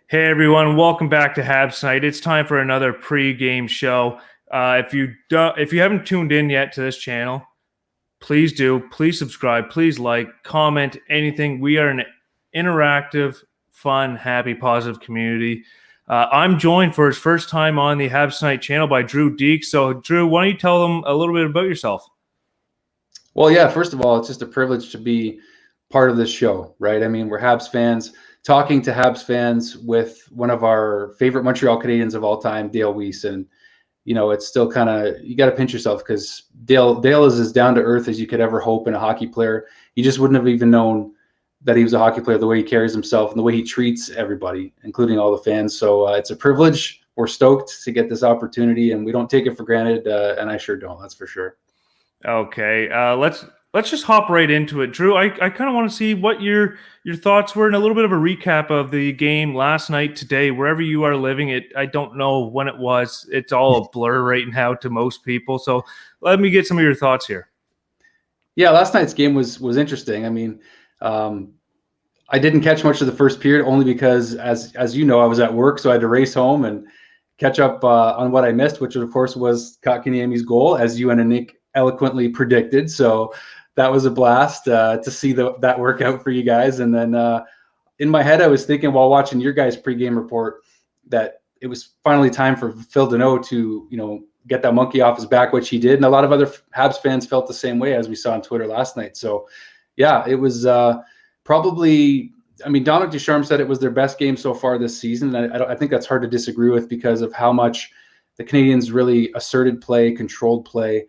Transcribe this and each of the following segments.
Hey everyone, welcome back to Habs Tonight. It's time for another pre-game show. If you haven't tuned in yet to this channel, please do. Please subscribe. Please like, comment, anything. We are an interactive, fun, happy, positive community. I'm joined for his first time on the Habs Tonight channel by Drew Dekes. So, Drew, why don't you tell them a little bit about yourself? Well, yeah, first of all, it's just a privilege to be part of this show, right? I mean, we're Habs fans, talking to Habs fans with one of our favorite Montreal Canadiens of all time, Dale Weiss. And, it's still kind of, you got to pinch yourself because Dale is as down to earth as you could ever hope in a hockey player. You just wouldn't have even known that he was a hockey player, the way he carries himself and the way he treats everybody, including all the fans. So it's a privilege. We're stoked to get this opportunity, and we don't take it for granted. And I sure don't, that's for sure. Okay, let's just hop right into it, Drew. I kind of want to see what your thoughts were and a little bit of a recap of the game last night, today, wherever you are living. I don't know when it was. It's all a blur right now to most people. So let me get some of your thoughts here. Yeah, last night's game was interesting. I mean, I didn't catch much of the first period only because, as you know, I was at work, so I had to race home and catch up on what I missed, which of course was Kotkaniemi's goal, as you and Nick eloquently predicted. So that was a blast to see that work out for you guys. And then in my head, I was thinking while watching your guys' pregame report that it was finally time for Phil Deneau to, get that monkey off his back, which he did. And a lot of other Habs fans felt the same way, as we saw on Twitter last night. So yeah, it was probably, I mean, Dominic Ducharme said it was their best game so far this season. And I think that's hard to disagree with because of how much the Canadiens really asserted play, controlled play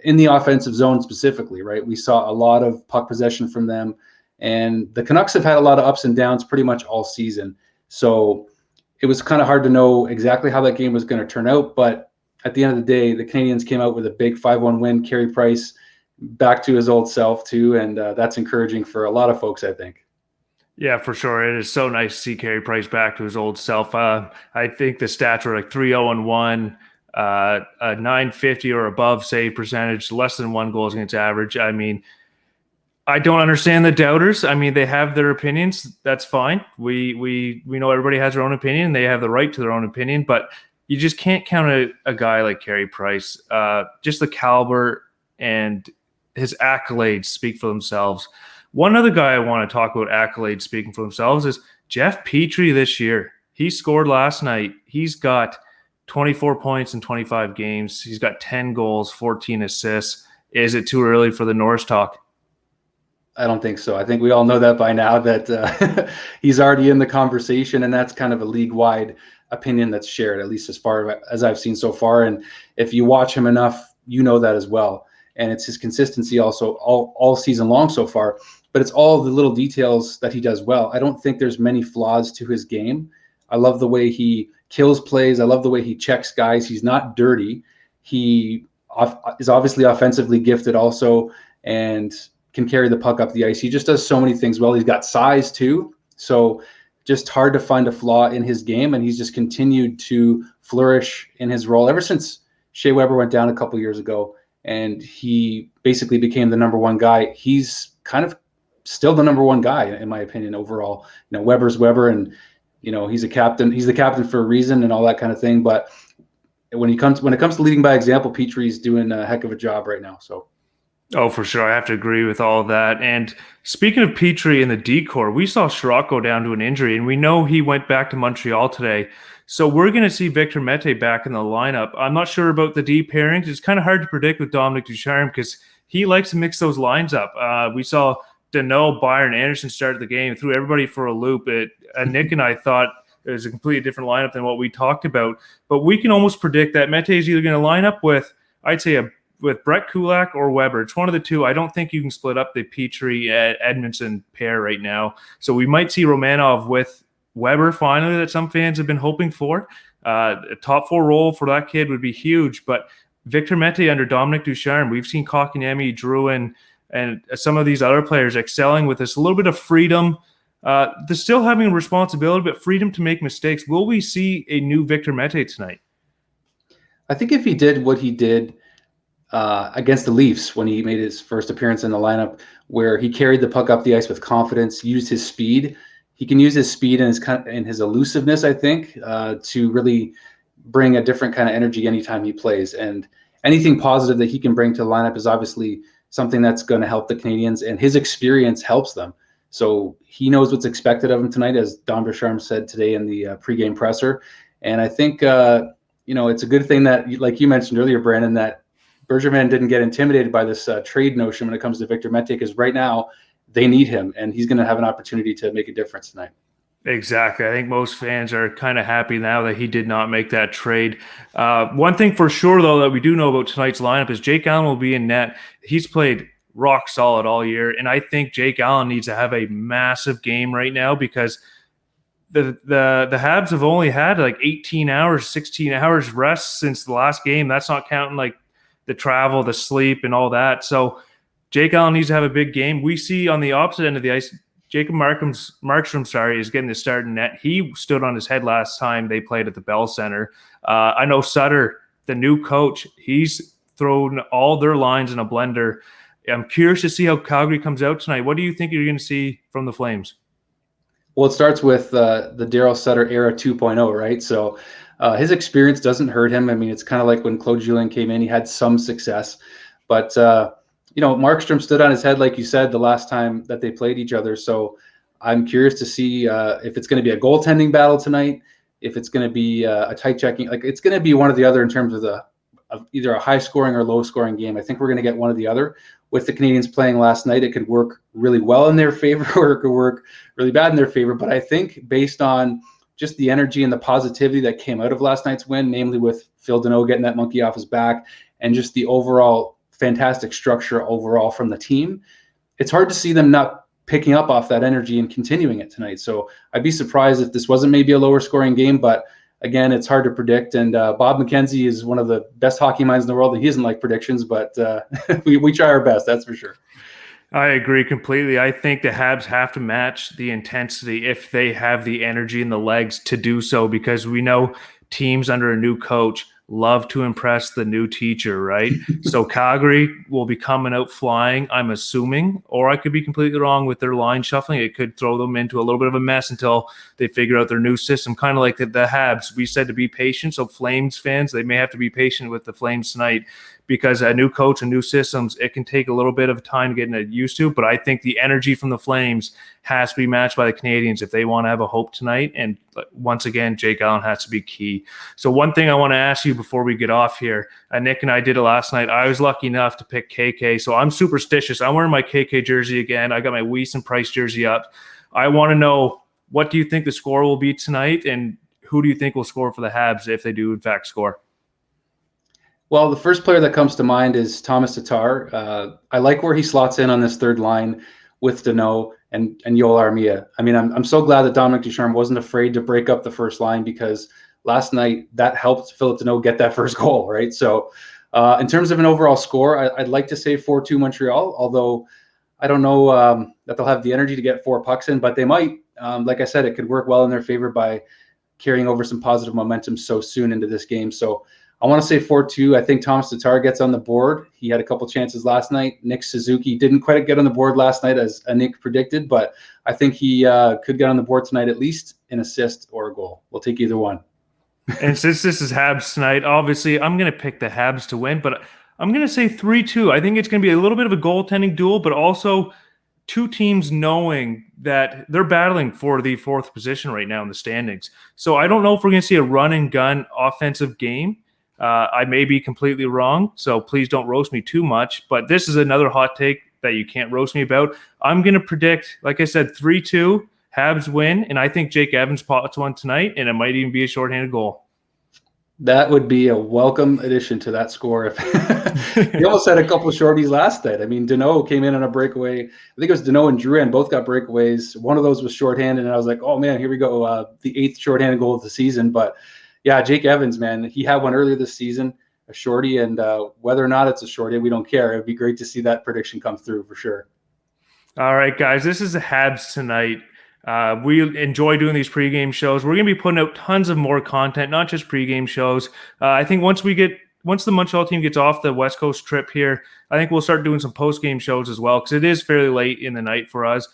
in the offensive zone specifically, right? We saw a lot of puck possession from them, and the Canucks have had a lot of ups and downs pretty much all season. So it was kind of hard to know exactly how that game was going to turn out. But at the end of the day, the Canadiens came out with a big 5-1 win. Carey Price back to his old self too, and that's encouraging for a lot of folks, I think. Yeah, for sure. It is so nice to see Carey Price back to his old self. I think the stats were like 3-0-1, a 950 or above save percentage, less than 1 goals against average. I mean, I don't understand the doubters. I mean, they have their opinions. That's fine. We know everybody has their own opinion. They have the right to their own opinion, but you just can't count a guy like Carey Price. Just the caliber and his accolades speak for themselves. One other guy I want to talk about accolades speaking for themselves is Jeff Petry this year. He scored last night. He's got 24 points in 25 games. He's got 10 goals, 14 assists. Is it too early for the Norris talk? I don't think so. I think we all know that by now that he's already in the conversation, and that's kind of a league-wide opinion that's shared, at least as far as I've seen so far. And if you watch him enough, you know that as well. And it's his consistency also all season long so far. But it's all the little details that he does well. I don't think there's many flaws to his game. I love the way he kills plays. I love the way he checks guys. He's not dirty. He is obviously offensively gifted also and can carry the puck up the ice. He just does so many things well. He's got size too. So just hard to find a flaw in his game. And he's just continued to flourish in his role ever since Shea Weber went down a couple years ago and he basically became the #1 guy. He's kind of still the #1 guy, in my opinion, overall. Weber's Weber, and he's a captain. He's the captain for a reason, and all that kind of thing. But when it comes to leading by example, Petry's doing a heck of a job right now. So, oh, for sure, I have to agree with all of that. And speaking of Petry and the D-corps, we saw Schrock go down to an injury, and we know he went back to Montreal today. So we're going to see Victor Mete back in the lineup. I'm not sure about the D pairings. It's kind of hard to predict with Dominic Ducharme because he likes to mix those lines up. We saw Deneau, Byron, Anderson started the game, threw everybody for a loop. Nick and I thought it was a completely different lineup than what we talked about. But we can almost predict that Mete is either going to line up with, I'd say, with Brett Kulak or Weber. It's one of the two. I don't think you can split up the Petry Edmondson pair right now. So we might see Romanov with Weber finally, that some fans have been hoping for. A top 4 role for that kid would be huge. But Victor Mete under Dominic Ducharme, we've seen Kotkaniemi, Drouin, and some of these other players excelling with this a little bit of freedom. They're still having a responsibility, but freedom to make mistakes. Will we see a new Victor Mete tonight? I think if he did what he did against the Leafs when he made his first appearance in the lineup, where he carried the puck up the ice with confidence, used his speed, he can use his speed and his elusiveness, I think, to really bring a different kind of energy anytime he plays. And anything positive that he can bring to the lineup is obviously something that's going to help the Canadiens, and his experience helps them. So he knows what's expected of him tonight, as Don Bouchard said today in the pregame presser. And I think, it's a good thing that, like you mentioned earlier, Brandon, that Bergevin didn't get intimidated by this trade notion when it comes to Victor Mete, because right now they need him, and he's going to have an opportunity to make a difference tonight. Exactly. I think most fans are kind of happy now that he did not make that trade. One thing for sure, though, that we do know about tonight's lineup is Jake Allen will be in net. He's played rock solid all year, and I think Jake Allen needs to have a massive game right now, because the Habs have only had like 18 hours, 16 hours rest since the last game. That's not counting like the travel, the sleep, and all that. So Jake Allen needs to have a big game. We see on the opposite end of the ice, Jacob Markstrom, is getting the start in net. He stood on his head last time they played at the Bell Center. I know Sutter, the new coach, he's thrown all their lines in a blender. I'm curious to see how Calgary comes out tonight. What do you think you're going to see from the Flames? Well, it starts with the Daryl Sutter era 2.0, right? So his experience doesn't hurt him. I mean, it's kind of like when Claude Julien came in, he had some success. But, Markstrom stood on his head, like you said, the last time that they played each other. So I'm curious to see if it's going to be a goaltending battle tonight, if it's going to be a tight checking. Like, it's going to be one or the other in terms of either a high scoring or low scoring game. I think we're going to get one or the other. With the Canadiens playing last night, it could work really well in their favor, or it could work really bad in their favor. But I think based on just the energy and the positivity that came out of last night's win, namely with Phil Deneau getting that monkey off his back, and just the overall fantastic structure overall from the team, it's hard to see them not picking up off that energy and continuing it tonight. So I'd be surprised if this wasn't maybe a lower scoring game, but again, it's hard to predict. And Bob McKenzie is one of the best hockey minds in the world. He doesn't like predictions, but we try our best, that's for sure. I agree completely. I think the Habs have to match the intensity if they have the energy and the legs to do so, because we know teams under a new coach love to impress the new teacher, right? So Calgary will be coming out flying, I'm assuming, or I could be completely wrong with their line shuffling. It could throw them into a little bit of a mess until they figure out their new system, kind of like the Habs. We said to be patient, so Flames fans, they may have to be patient with the Flames tonight, because a new coach and new systems, it can take a little bit of time getting it used to. But I think the energy from the Flames has to be matched by the Canadiens if they want to have a hope tonight. And once again, Jake Allen has to be key. So one thing I want to ask you before we get off here, Nick and I did it last night. I was lucky enough to pick KK, so I'm superstitious. I'm wearing my KK jersey again. I got my Weiss and Price jersey up. I want to know, what do you think the score will be tonight, and who do you think will score for the Habs if they do in fact score? Well, the first player that comes to mind is Thomas Tatar. I like where he slots in on this third line with Deneau and Yoel Armia. I mean, I'm so glad that Dominic Ducharme wasn't afraid to break up the first line, because last night that helped Philip Deneau get that first goal, right? So in terms of an overall score, I'd like to say 4-2 Montreal, although I don't know that they'll have the energy to get 4 pucks in, but they might. Like I said, it could work well in their favor by carrying over some positive momentum so soon into this game. So I want to say 4-2. I think Thomas Tatar gets on the board. He had a couple chances last night. Nick Suzuki didn't quite get on the board last night, as Nick predicted, but I think he could get on the board tonight, at least an assist or a goal. We'll take either one. And since this is Habs tonight, obviously I'm going to pick the Habs to win, but I'm going to say 3-2. I think it's going to be a little bit of a goaltending duel, but also two teams knowing that they're battling for the 4th position right now in the standings. So I don't know if we're going to see a run and gun offensive game. I may be completely wrong, so please don't roast me too much. But this is another hot take that you can't roast me about. I'm going to predict, like I said, 3-2, Habs win, and I think Jake Evans pots one tonight, and it might even be a shorthanded goal. That would be a welcome addition to that score. If he almost had a couple of shorties last night. I mean, Deneau came in on a breakaway. I think it was Deneau and Drouin both got breakaways. One of those was shorthanded, and I was like, oh man, here we go, the 8th shorthanded goal of the season. But yeah, Jake Evans, man, he had one earlier this season, a shorty, and whether or not it's a shorty, we don't care. It'd be great to see that prediction come through for sure. All right, guys, this is the Habs tonight. We enjoy doing these pregame shows. We're going to be putting out tons of more content, not just pregame shows. I think once the Montreal team gets off the West Coast trip here, I think we'll start doing some postgame shows as well, because it is fairly late in the night for us.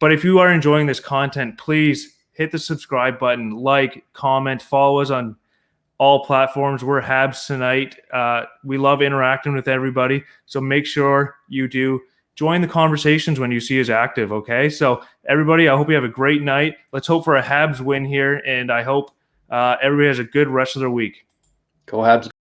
But if you are enjoying this content, please hit the subscribe button, like, comment, follow us on all platforms. We're Habs Tonight. We love interacting with everybody. So make sure you do join the conversations when you see us active, okay? So everybody, I hope you have a great night. Let's hope for a Habs win here, and I hope everybody has a good rest of their week. Go Habs.